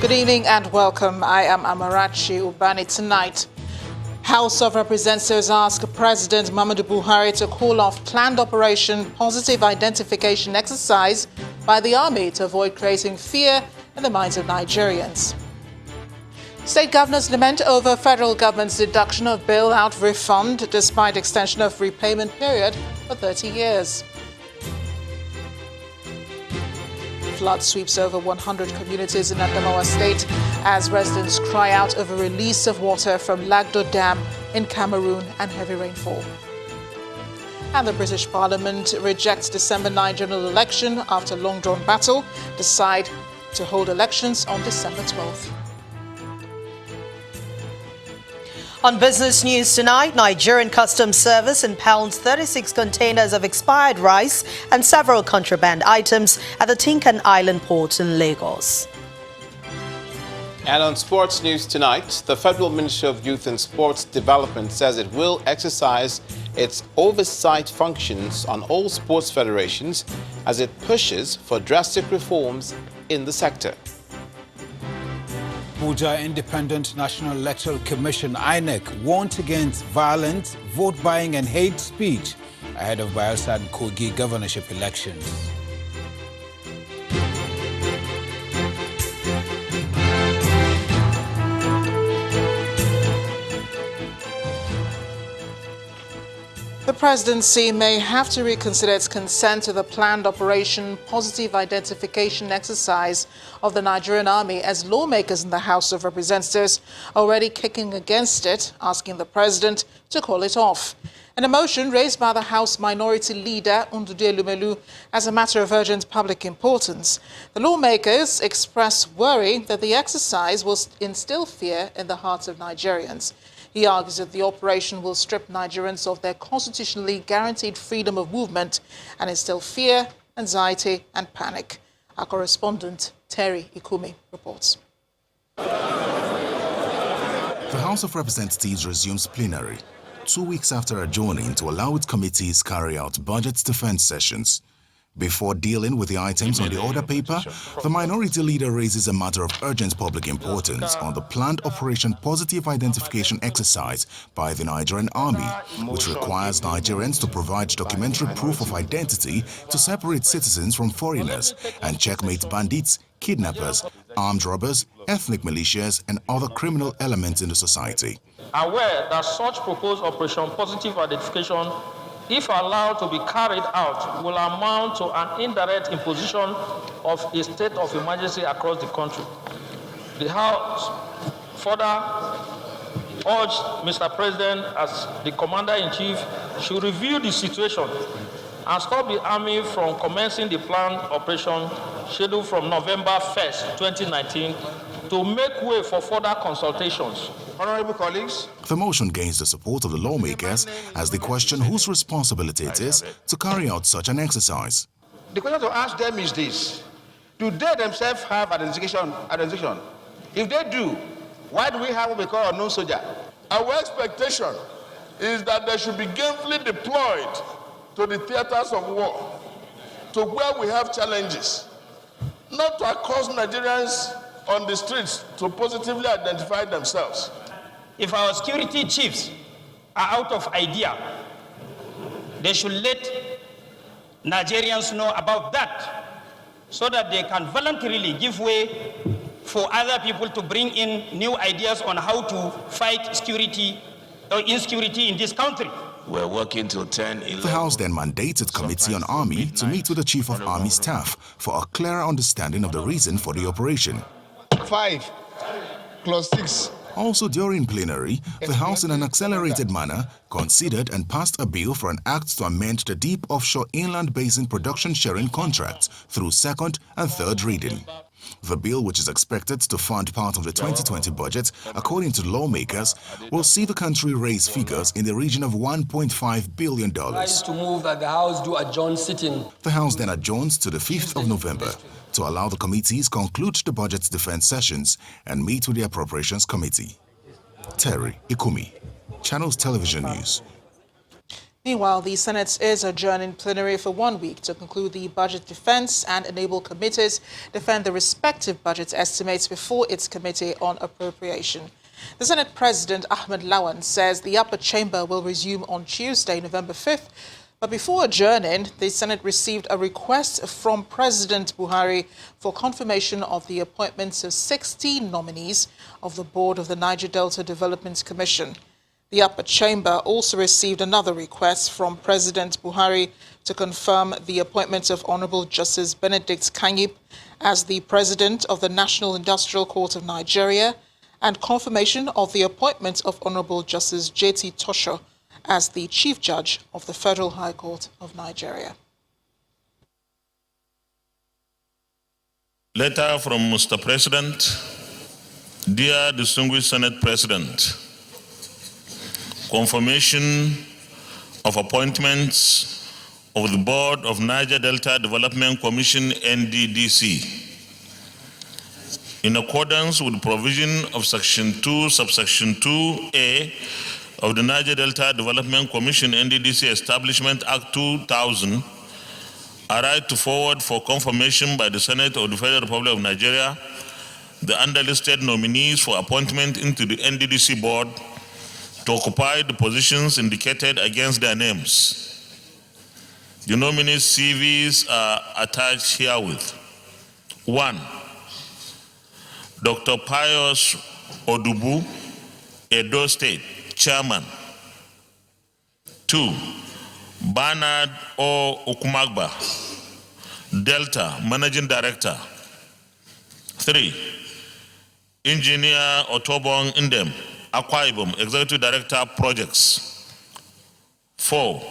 Good evening and welcome. I am Amarachi Ubani. Tonight, House of Representatives ask President Muhammadu Buhari to call off planned Operation Positive Identification exercise by the army to avoid creating fear in the minds of Nigerians. State governors lament over federal government's deduction of bailout refund despite extension of repayment period for 30 years. Flood sweeps over 100 communities in Adamawa State as residents cry out over release of water from Lagdo Dam in Cameroon and heavy rainfall. And the British Parliament rejects December 9 general election after long-drawn battle, decide to hold elections on December 12th. On business news tonight, Nigerian Customs Service impounds 36 containers of expired rice and several contraband items at the Tinkan Island port in Lagos. And on sports news tonight, the Federal Ministry of Youth and Sports Development says it will exercise its oversight functions on all sports federations as it pushes for drastic reforms in the sector. Abuja Independent National Electoral Commission (INEC) warned against violent, vote-buying and hate speech ahead of Bayelsa and Kogi governorship elections. The presidency may have to reconsider its consent to the planned Operation Positive Identification exercise of the Nigerian Army as lawmakers in the House of Representatives are already kicking against it, asking the president to call it off. In a motion raised by the House Minority Leader, Ndudu Elumelu, as a matter of urgent public importance, the lawmakers express worry that the exercise will instill fear in the hearts of Nigerians. He argues that the operation will strip Nigerians of their constitutionally guaranteed freedom of movement and instill fear, anxiety and panic. Our correspondent, Terry Ikumi, reports. The House of Representatives resumes plenary 2 weeks after adjourning to allow its committees carry out budget defense sessions. Before dealing with the items on the order paper, the minority leader raises a matter of urgent public importance on the planned Operation Positive Identification exercise by the Nigerian Army, which requires Nigerians to provide documentary proof of identity to separate citizens from foreigners and checkmate bandits, kidnappers, armed robbers, ethnic militias, and other criminal elements in the society. Aware that such proposed Operation Positive Identification, if allowed to be carried out, will amount to an indirect imposition of a state of emergency across the country. The House further urged Mr. President, as the Commander-in-Chief, should review the situation and stop the Army from commencing the planned operation scheduled from November 1st, 2019, to make way for further consultations. Honorable colleagues, the motion gains the support of the lawmakers as they question whose responsibility it is to carry out such an exercise. The question to ask them is this: do they themselves have identification? If they do, why do we have what we call a unknown soldier? Our expectation is that they should be gainfully deployed to the theaters of war, to where we have challenges, not to cause Nigerians on the streets to positively identify themselves. If our security chiefs are out of idea, they should let Nigerians know about that so that they can voluntarily give way for other people to bring in new ideas on how to fight security or insecurity in this country. We're working till 10:11. The House then mandated Committee on Army to meet with the Chief of Army Staff for a clearer understanding of the reason for the operation. 5 + 6. Also during plenary, the House in an accelerated manner considered and passed a bill for an act to amend the Deep Offshore Inland Basin Production Sharing Contracts through second and third reading. The bill, which is expected to fund part of the 2020 budget, according to lawmakers, will see the country raise figures in the region of $1.5 billion. To move that the House do adjourn sitting. The House then adjourns to the 5th of November to allow the committees conclude the budget defense sessions and meet with the Appropriations Committee. Terry Ikumi, Channels Television News. Meanwhile, the Senate is adjourning plenary for 1 week to conclude the budget defense and enable committees defend the respective budget estimates before its committee on appropriation. The Senate President Ahmed Lawan says the upper chamber will resume on Tuesday, November 5th. But before adjourning, the Senate received a request from President Buhari for confirmation of the appointments of 16 nominees of the board of the Niger Delta Development Commission. The upper chamber also received another request from President Buhari to confirm the appointment of Honorable Justice Benedict Kanyip as the President of the National Industrial Court of Nigeria and confirmation of the appointment of Honorable Justice J.T. Tosho as the Chief Judge of the Federal High Court of Nigeria. Letter from Mr. President. Dear distinguished Senate President, confirmation of appointments of the Board of Niger Delta Development Commission, NDDC. In accordance with the provision of Section 2, Subsection 2A of the Niger Delta Development Commission, NDDC Establishment Act 2000, I write to forward for confirmation by the Senate of the Federal Republic of Nigeria the underlisted nominees for appointment into the NDDC board to occupy the positions indicated against their names. The nominees' CVs are attached herewith. 1. Dr. Pius Odubu, Edo State, Chairman. 2. Bernard O. Okumagba, Delta, Managing Director. 3. Engineer Otobong Indem, Akwa Ibom, Executive Director, Projects. 4.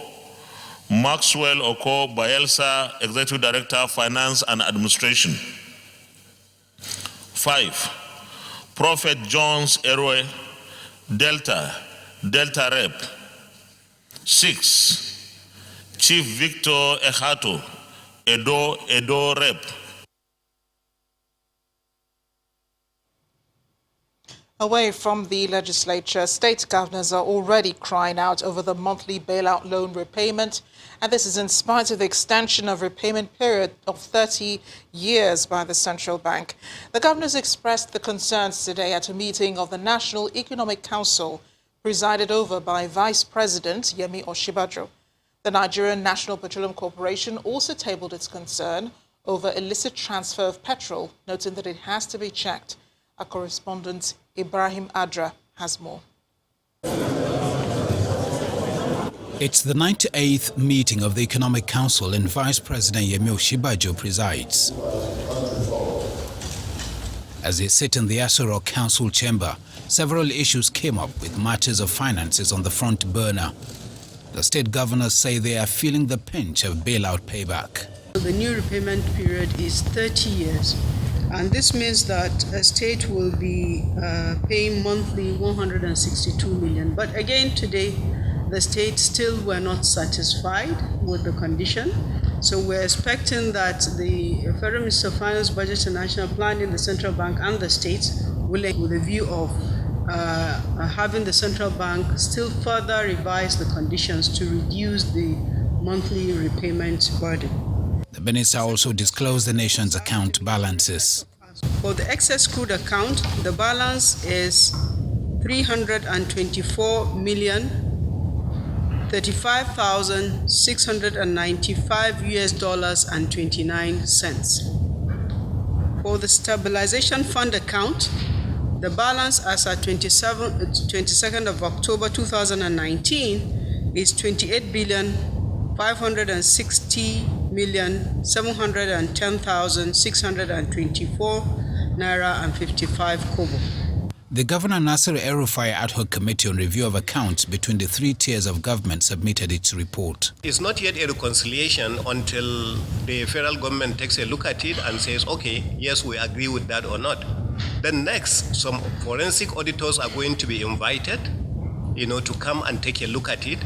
Maxwell Oko Bayelsa, Executive Director, Finance and Administration. 5. Prophet Jones Eroe, Delta Rep. 6. Chief Victor Ehato, Edo Rep. Away from the legislature, state governors are already crying out over the monthly bailout loan repayment, and this is in spite of the extension of repayment period of 30 years by the central bank. The governors expressed the concerns today at a meeting of the National Economic Council, presided over by Vice President Yemi Osinbajo. The Nigerian National Petroleum Corporation also tabled its concern over illicit transfer of petrol, noting that it has to be checked. Our correspondent Ibrahim Adra has more. It's the 98th meeting of the Economic Council and Vice President Yemi Osinbajo presides. As they sit in the Aso Rock Council chamber, several issues came up with matters of finances on the front burner. The state governors say they are feeling the pinch of bailout payback. The new repayment period is 30 years. And this means that a state will be paying monthly 162 million. But again, today, the states still were not satisfied with the condition. So we're expecting that the Federal Minister of Finance, Budget and National Planning, the Central Bank and the states will, with a view of having the Central Bank still further revise the conditions to reduce the monthly repayment burden. The minister also disclosed the nation's account balances. For the excess crude account, the balance is $324,035.29. For the stabilization fund account, the balance as at 22nd of October 2019 is 28,560,710,624 naira and 55 kobo. The Governor Nasir El-Rufai ad hoc committee on review of accounts between the three tiers of government submitted its report. It's not yet a reconciliation until the federal government takes a look at it and says, okay, yes, we agree with that or not. Then next, some forensic auditors are going to be invited to come and take a look at it.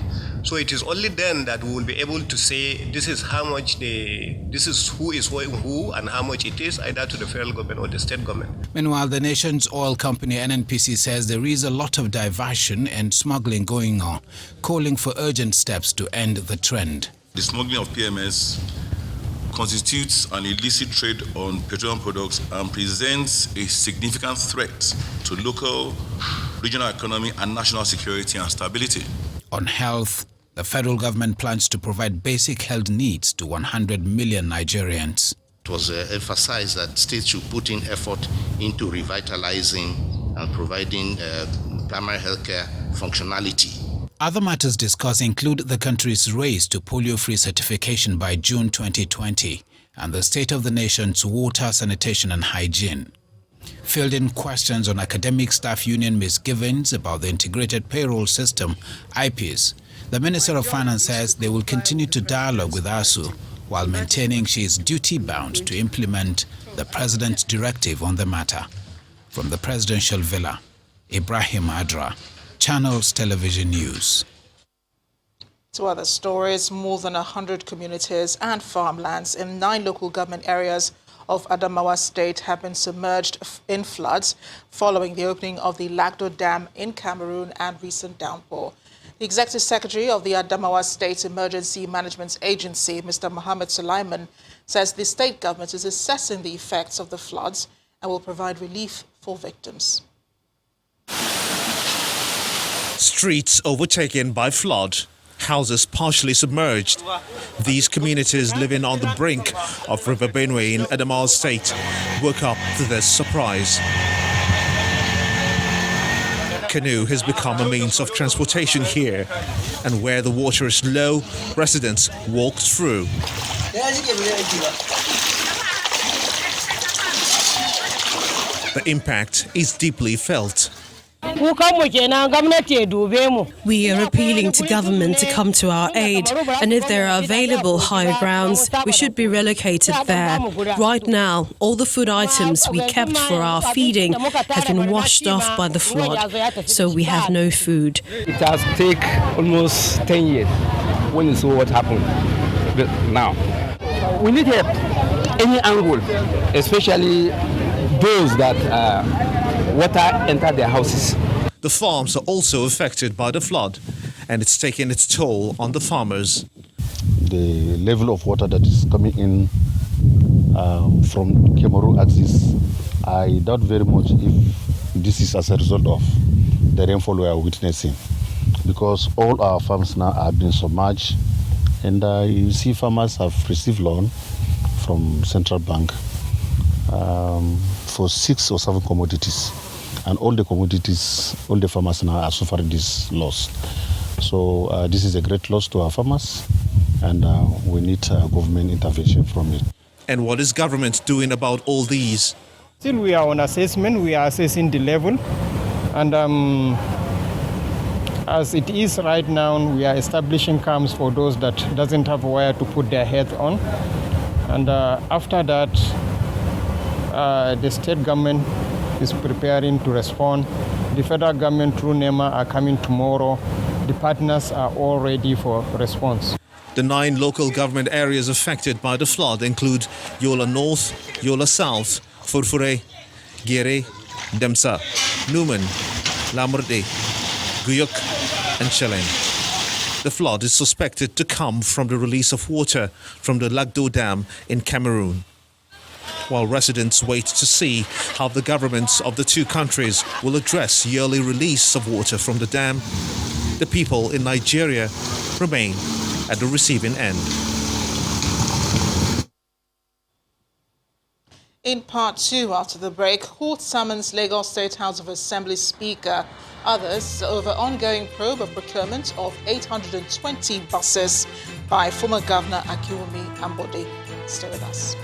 So it is only then that we will be able to say this is how much this is who is owing who and how much it is, either to the federal government or the state government. Meanwhile, the nation's oil company NNPC says there is a lot of diversion and smuggling going on, calling for urgent steps to end the trend. The smuggling of PMS constitutes an illicit trade on petroleum products and presents a significant threat to local, regional economy and national security and stability. On health, the federal government plans to provide basic health needs to 100 million Nigerians. It was emphasized that states should put in effort into revitalizing and providing primary healthcare functionality. Other matters discussed include the country's race to polio-free certification by June 2020 and the state of the nation's water, sanitation and hygiene. Fielding questions on academic staff union misgivings about the integrated payroll system, IPS, the Minister of Finance says they will continue to dialogue with ASU while maintaining she is duty-bound to implement the President's directive on the matter. From the Presidential Villa, Ibrahim Adra, Channels Television News. To other stories, more than 100 communities and farmlands in 9 local government areas of Adamawa State have been submerged in floods following the opening of the Lagdo Dam in Cameroon and recent downpour. The Executive Secretary of the Adamawa State Emergency Management Agency, Mr. Mohammed Sulaiman, says the state government is assessing the effects of the floods and will provide relief for victims. Streets overtaken by flood, houses partially submerged. These communities living on the brink of River Benue in Adamawa State woke up to this surprise. Canoe has become a means of transportation here, and where the water is low, residents walk through. The impact is deeply felt. We are appealing to government to come to our aid, and if there are available higher grounds, we should be relocated there. Right now, all the food items we kept for our feeding have been washed off by the flood, so we have no food. It has taken almost 10 years when you saw what happened. But now, we need help, any angle, especially those that water entered their houses. The farms are also affected by the flood, and it's taking its toll on the farmers. The level of water that is coming in from Cameroon axis, I doubt very much if this is as a result of the rainfall we are witnessing, because all our farms now are being submerged, and you see farmers have received loan from Central Bank for 6 or 7 commodities, and all the commodities, all the farmers now are suffering this loss. So this is a great loss to our farmers, and we need government intervention from it. And what is government doing about all these? Still, we are on assessment. We are assessing the level, and as it is right now, we are establishing camps for those that doesn't have where to put their head on, and after that, the state government is preparing to respond. The federal government through NEMA are coming tomorrow. The partners are all ready for response. The 9 local government areas affected by the flood include Yola North, Yola South, Furfure, Gere, Demsa, Numan, Lamurde, Guyuk and Chelen. The flood is suspected to come from the release of water from the Lagdo Dam in Cameroon. While residents wait to see how the governments of the 2 countries will address yearly release of water from the dam, the people in Nigeria remain at the receiving end. In part 2, after the break, court summons Lagos State House of Assembly Speaker, others over ongoing probe of procurement of 820 buses by former Governor Akiwumi Ambode. Stay with us.